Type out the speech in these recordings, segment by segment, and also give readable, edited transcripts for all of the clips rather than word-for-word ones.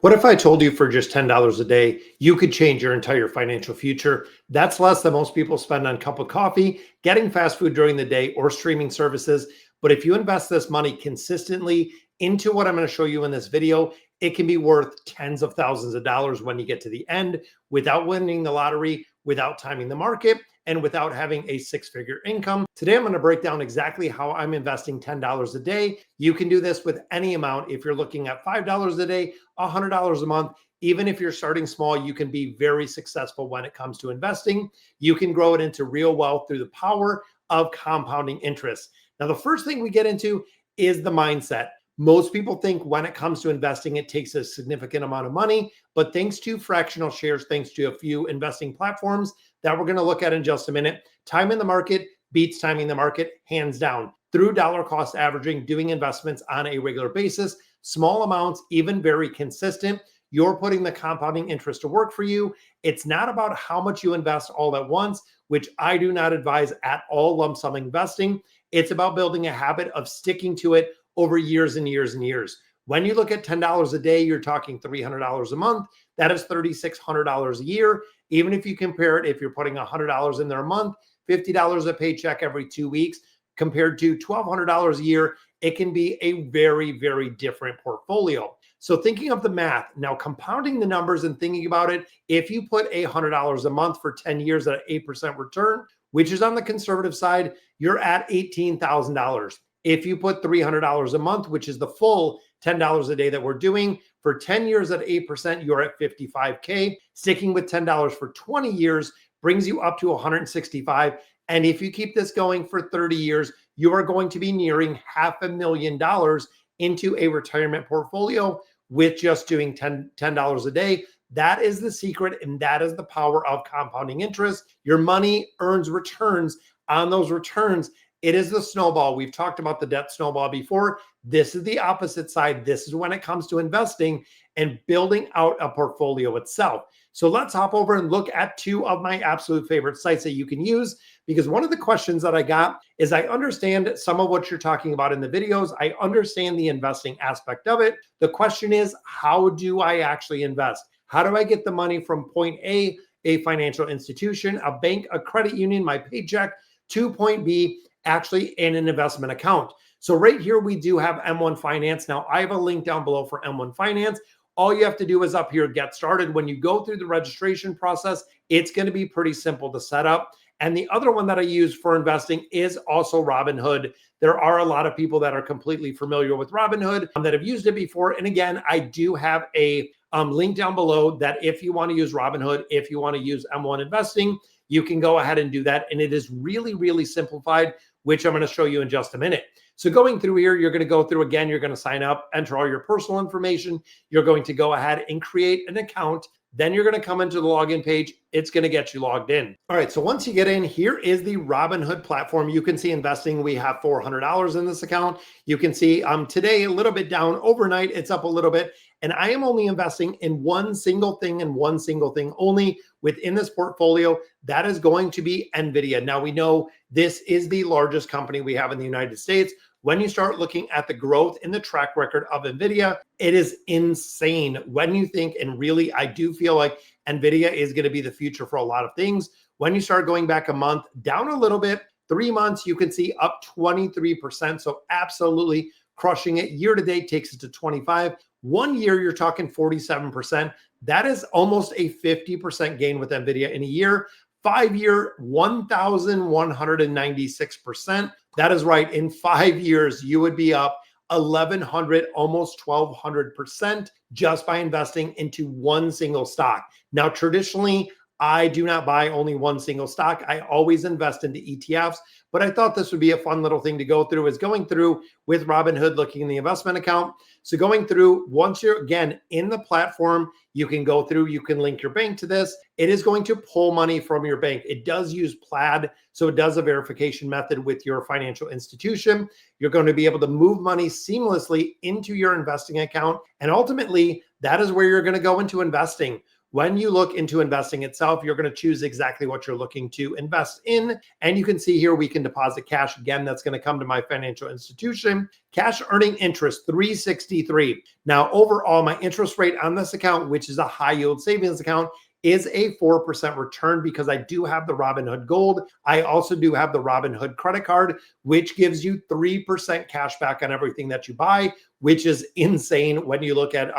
What if I told you for just $10 a day, you could change your entire financial future? That's less than most people spend on a cup of coffee, getting fast food during the day, or streaming services. But if you invest this money consistently into what I'm going to show you in this video, it can be worth tens of thousands of dollars when you get to the end without winning the lottery, without timing the market, and without having a six-figure income. Today, I'm going to break down exactly how I'm investing $10 a day. You can do this with any amount. If you're looking at $5 a day, $100 a month, even if you're starting small, you can be very successful when it comes to investing. You can grow it into real wealth through the power of compounding interest. Now, the first thing we get into is the mindset. Most people think when it comes to investing, it takes a significant amount of money, but thanks to fractional shares, thanks to a few investing platforms that we're going to look at in just a minute, time in the market beats timing the market hands down. Through dollar cost averaging, doing investments on a regular basis, small amounts, even very consistent, you're putting the compounding interest to work for you. It's not about how much you invest all at once, which I do not advise at all lump sum investing. It's about building a habit of sticking to it over years and years and years. When you look at $10 a day, you're talking $300 a month. That is $3,600 a year. Even if you compare it, if you're putting $100 in there a month, $50 a paycheck every 2 weeks, compared to $1,200 a year, it can be a very, very different portfolio. So thinking of the math, now compounding the numbers and thinking about it, if you put $100 a month for 10 years at an 8% return, which is on the conservative side, you're at $18,000. If you put $300 a month, which is the full $10 a day that we're doing, for 10 years at 8%, you're at $55K. Sticking with $10 for 20 years brings you up to $165K. And if you keep this going for 30 years, you are going to be nearing $500,000 into a retirement portfolio with just doing $10 a day. That is the secret, and that is the power of compounding interest. Your money earns returns on those returns. It is the snowball. We've talked about the debt snowball before. This is the opposite side. This is when it comes to investing and building out a portfolio itself. So let's hop over and look at two of my absolute favorite sites that you can use, because one of the questions that I got is, I understand some of what you're talking about in the videos. I understand the investing aspect of it. The question is, how do I actually invest? How do I get the money from point A financial institution, a bank, a credit union, my paycheck, to point B, actually in an investment account? So right here, we do have M1 Finance. Now, I have a link down below for M1 Finance. All you have to do is up here, get started. When you go through the registration process, it's going to be pretty simple to set up. And the other one that I use for investing is also Robinhood. There are a lot of people that are completely familiar with Robinhood that have used it before. And again, I do have a link down below that if you want to use Robinhood, if you want to use M1 Investing, you can go ahead and do that. And it is really, really simplified, which I'm going to show you in just a minute. So going through here, you're going to go through again, you're going to sign up, enter all your personal information. You're going to go ahead and create an account. Then you're going to come into the login page. It's going to get you logged in. All right. So once you get in, here is the Robinhood platform. You can see investing. We have $400 in this account. You can see today a little bit down, overnight it's up a little bit. And I am only investing in one single thing and one single thing only within this portfolio. That is going to be NVIDIA. Now, we know this is the largest company we have in the United States. When you start looking at the growth in the track record of NVIDIA, it is insane. When you think, and really, I do feel like NVIDIA is going to be the future for a lot of things. When you start going back a month, down a little bit, 3 months, you can see up 23%. So absolutely crushing it. Year to date takes it to 25. 1 year, you're talking 47%. That is almost a 50% gain with NVIDIA in a year. 5 year, 1,196%. That is right. In 5 years, you would be up 1,100, almost 1,200% just by investing into one single stock. Now, traditionally, I do not buy only one single stock. I always invest into ETFs, but I thought this would be a fun little thing to go through, is going through with Robinhood, looking in the investment account. So going through, once you're again in the platform, you can go through, you can link your bank to this. It is going to pull money from your bank. It does use Plaid, so it does a verification method with your financial institution. You're going to be able to move money seamlessly into your investing account. And ultimately, that is where you're going to go into investing. when you look into investing itself, you're going to choose exactly what you're looking to invest in. And you can see here, we can deposit cash. Again, that's going to come to my financial institution. Cash earning interest, 363. Now, overall, my interest rate on this account, which is a high yield savings account, is a 4% return because I do have the Robinhood Gold. I also do have the Robinhood credit card, which gives you 3% cash back on everything that you buy, which is insane when you look at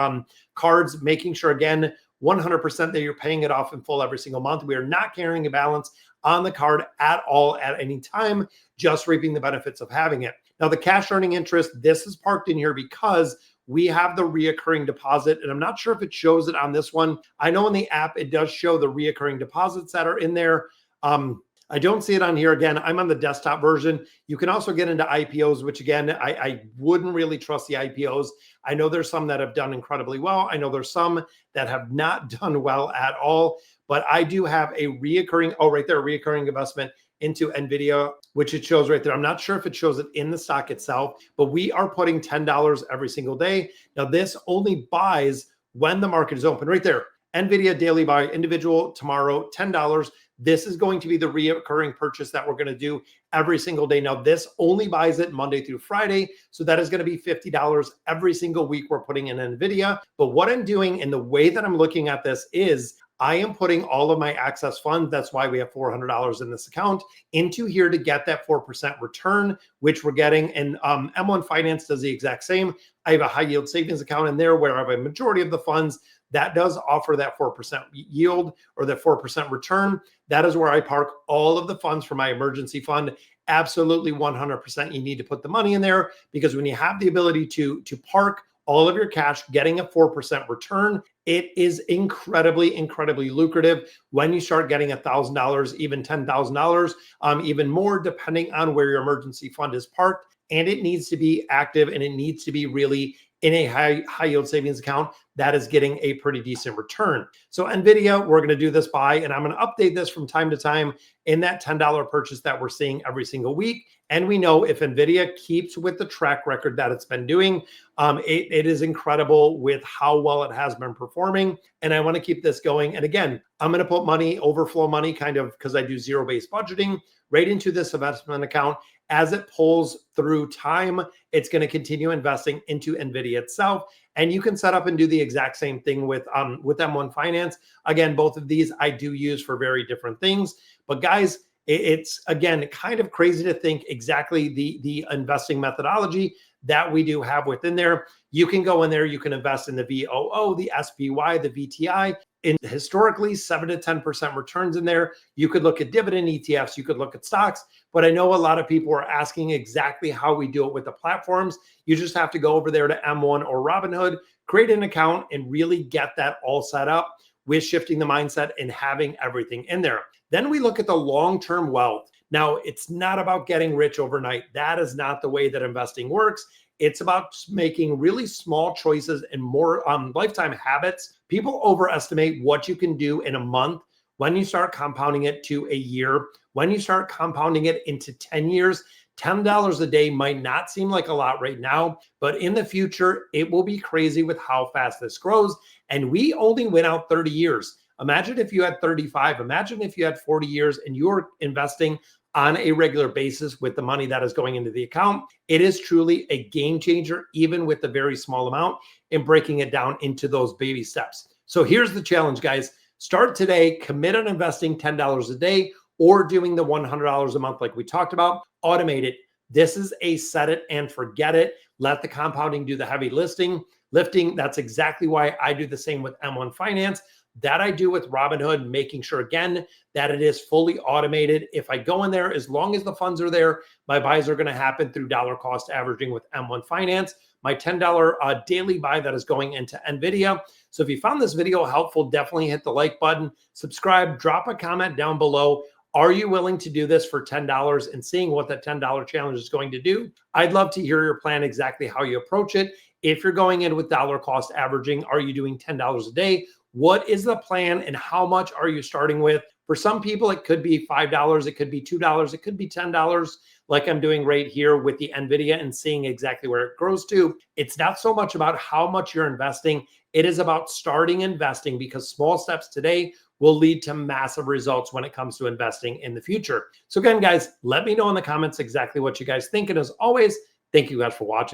cards, making sure, again, 100% that you're paying it off in full every single month. We are not carrying a balance on the card at all at any time, just reaping the benefits of having it. Now, the cash earning interest, this is parked in here because we have the reoccurring deposit, and I'm not sure if it shows it on this one. I know in the app, it does show the reoccurring deposits that are in there. I don't see it on here. Again, I'm on the desktop version. You can also get into IPOs, which again, I wouldn't really trust the IPOs. I know there's some that have done incredibly well. I know there's some that have not done well at all, but I do have a reoccurring, oh, right there, reoccurring investment into NVIDIA, which it shows right there. I'm not sure if it shows it in the stock itself, but we are putting $10 every single day. Now, this only buys when the market is open right there. NVIDIA daily buy, individual tomorrow, $10. This is going to be the reoccurring purchase that we're going to do every single day. Now, this only buys it Monday through Friday. So that is going to be $50 every single week we're putting in NVIDIA. But what I'm doing and the way that I'm looking at this is I am putting all of my access funds, that's why we have $400 in this account, into here to get that 4% return, which we're getting. And M1 Finance does the exact same. I have a high yield savings account in there where I have a majority of the funds that does offer that 4% yield or that 4% return. That is where I park all of the funds for my emergency fund. Absolutely 100% you need to put the money in there, because when you have the ability to park all of your cash getting a 4% return, it is incredibly, incredibly lucrative when you start getting $1,000, even $10,000, even more, depending on where your emergency fund is parked. And it needs to be active, and it needs to be really in a high yield savings account that is getting a pretty decent return. So NVIDIA, we're going to do this buy, and I'm going to update this from time to time in that $10 purchase that we're seeing every single week. And we know if NVIDIA keeps with the track record that it's been doing, it is incredible with how well it has been performing. And I want to keep this going. And again, I'm going to put money, overflow money, kind of because I do zero-based budgeting, right into this investment account. As it pulls through time, it's going to continue investing into NVIDIA itself. And you can set up and do the exact same thing with M1 Finance. Again, both of these I do use for very different things. But guys, it's again kind of crazy to think exactly the investing methodology that we do have within there. You can go in there, you can invest in the VOO, the SPY, the VTI. In historically 7 to 10% returns in there. You could look at dividend ETFs, you could look at stocks, but I know a lot of people are asking exactly how we do it with the platforms. You just have to go over there to M1 or Robinhood, create an account, and really get that all set up with shifting the mindset and having everything in there. Then we look at the long-term wealth. Now, it's not about getting rich overnight. That is not the way that investing works. It's about making really small choices and more lifetime habits. People overestimate what you can do in a month when you start compounding it to a year. When you start compounding it into 10 years, $10 a day might not seem like a lot right now, but in the future, it will be crazy with how fast this grows. And we only went out 30 years. Imagine if you had 35. Imagine if you had 40 years and you're investing on a regular basis with the money that is going into the account. It is truly a game changer, even with the very small amount, and breaking it down into those baby steps. So here's the challenge, guys. Start today, commit on investing $10 a day or doing the $100 a month like we talked about. Automate it. This is a set it and forget it. Let the compounding do the heavy lifting. That's exactly why I do the same with M1 Finance. That I do with Robinhood, making sure, again, that it is fully automated. If I go in there, as long as the funds are there, my buys are going to happen through dollar cost averaging with M1 Finance. My $10 daily buy that is going into NVIDIA. So if you found this video helpful, definitely hit the like button, subscribe, drop a comment down below. Are you willing to do this for $10 and seeing what that $10 challenge is going to do? I'd love to hear your plan, exactly how you approach it. If you're going in with dollar cost averaging, are you doing $10 a day? What is the plan and how much are you starting with For some people, it could be $5, it could be $2, it could be $10, like I'm doing right here with the NVIDIA and seeing exactly where it grows to. It's not so much about how much you're investing. It is about starting investing, because small steps today will lead to massive results when it comes to investing in the future. So again, guys, let me know in the comments exactly what you guys think. And as always, thank you guys for watching.